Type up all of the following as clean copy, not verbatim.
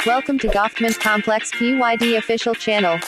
Welcome to Goffman Complex PYD official channel.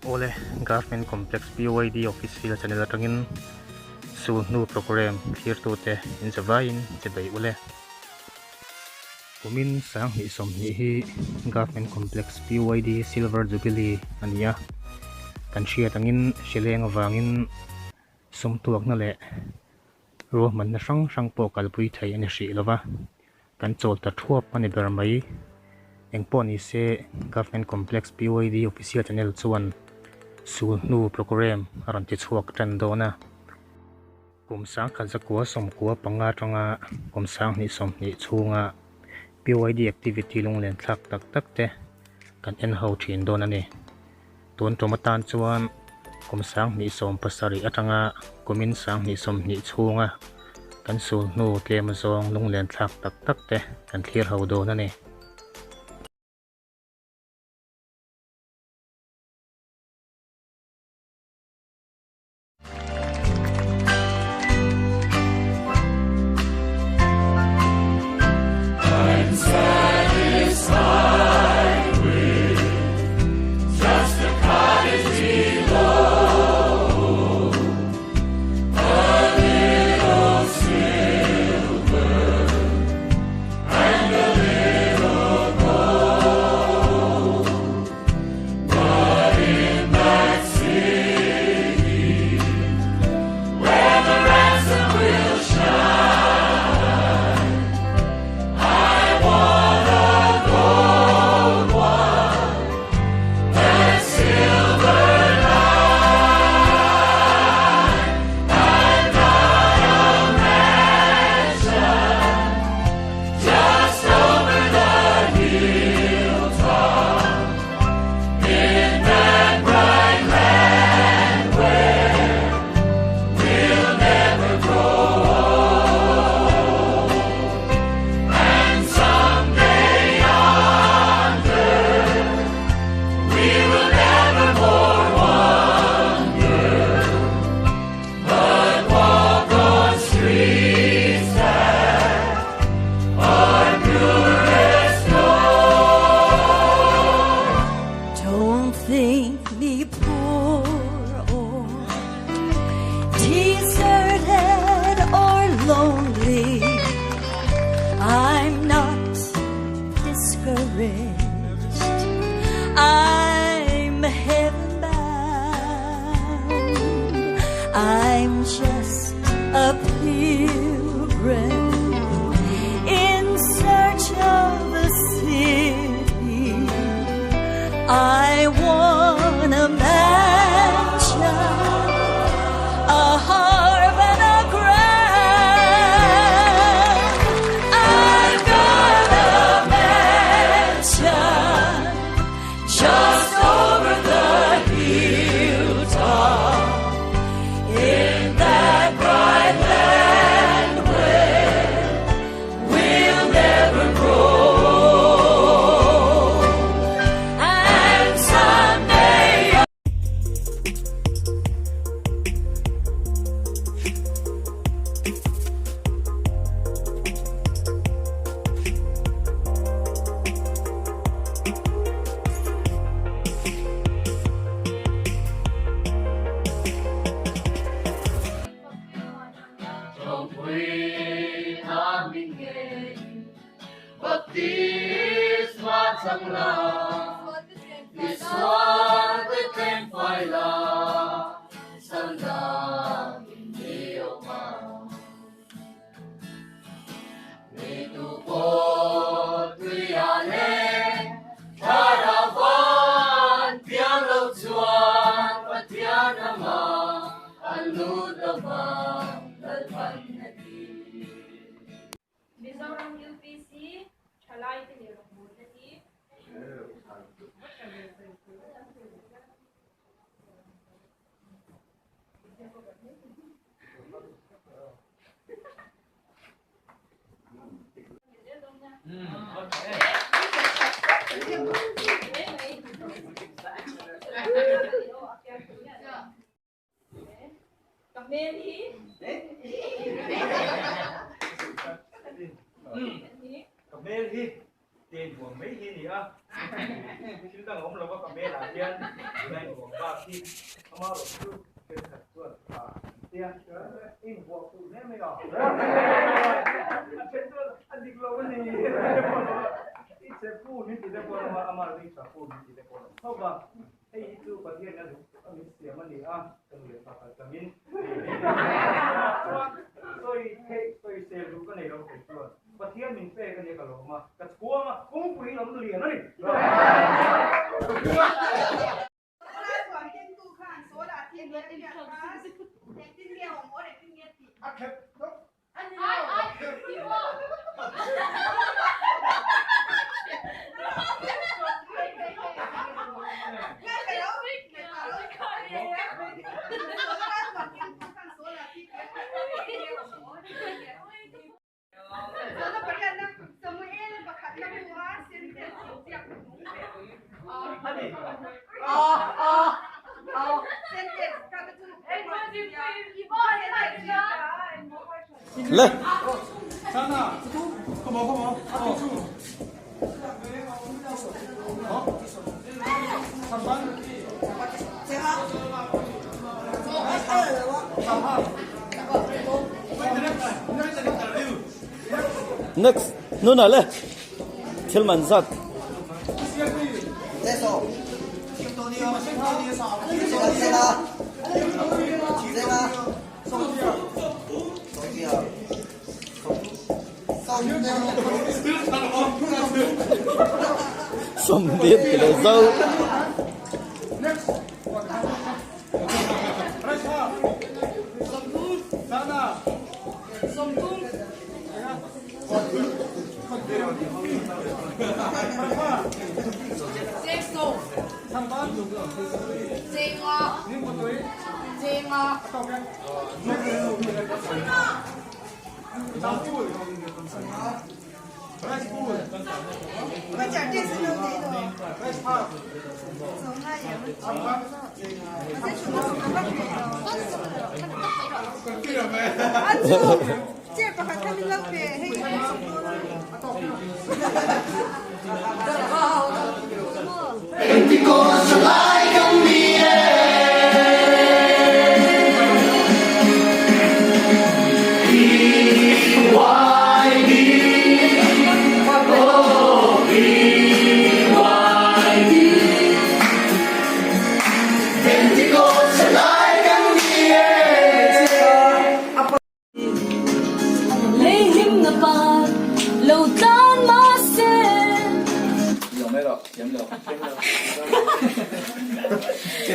Ole Goffman Complex PYD official channel atangin su nu program here to te in Javain chedai ole kumin sang hi som hi Goffman Complex PYD Silver Jubilee ania kan shia tangin shileng awangin som tuak na le ro man na sang po kalpui thai ani hri lova kan chol ta thuap ani ber mai engpo ni se Goffman Complex PYD official channel chuan su nu program aran ti chuak tan dona kumsang khalzakua somkua panga tanga kumsang ni somni chunga PYD activity lunglen thlak tak tak te kan en ho thin don ani ton tomatan chuan kumsang ni som pasari atanga kumin sang ni somni chunga kan su nu tlem zong lunglen thlak tak tak te kan thlir ho don ani I'm heaven bound. I'm just a pilgrim in search of a city. I want a mansion, a harp and a crown. I've got a mansion just over the hilltop in that bright land where we'll never grow. And someday Baptist Matsangla, this one the Tempila, Sanda Indioma, Nitu Potriale, Caravan, Piano Chuan, Patianama, Aludama, Lalpanati. Mizoram UPC Chalai Tilirumutati Cảm ơn ý. Cầm mê đi, tiền của mấy hi gì á? Chúng ta không có cầm mê là tiền, này của ba khi, không bao giờ cái thật tuột tiền in của phụ nữ mới được. Anh đi lâu cái gì? Ít sẽ phụ nữ thì để còn mà amar đi sẽ phụ nữ thì để còn. Không ba, cái itu bagian yang kami siapa ni kami pakai kami. Tôi sel dulu kan ini orang tua. Bagian min pe kan dia kalau mah kat gua mah kung puri lam tu lian ni. lên next nuna le tilman zat xong biết cái này dâu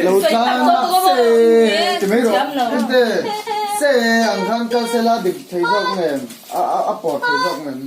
lâu chan xe chỉ mấy rồi 근데 xe ang khan ka xe la dik thấy sao men a port thấy sao men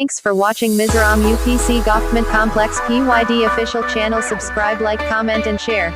Thanks for watching Mizoram UPC Government Complex PYD official channel. Subscribe, like, comment and share.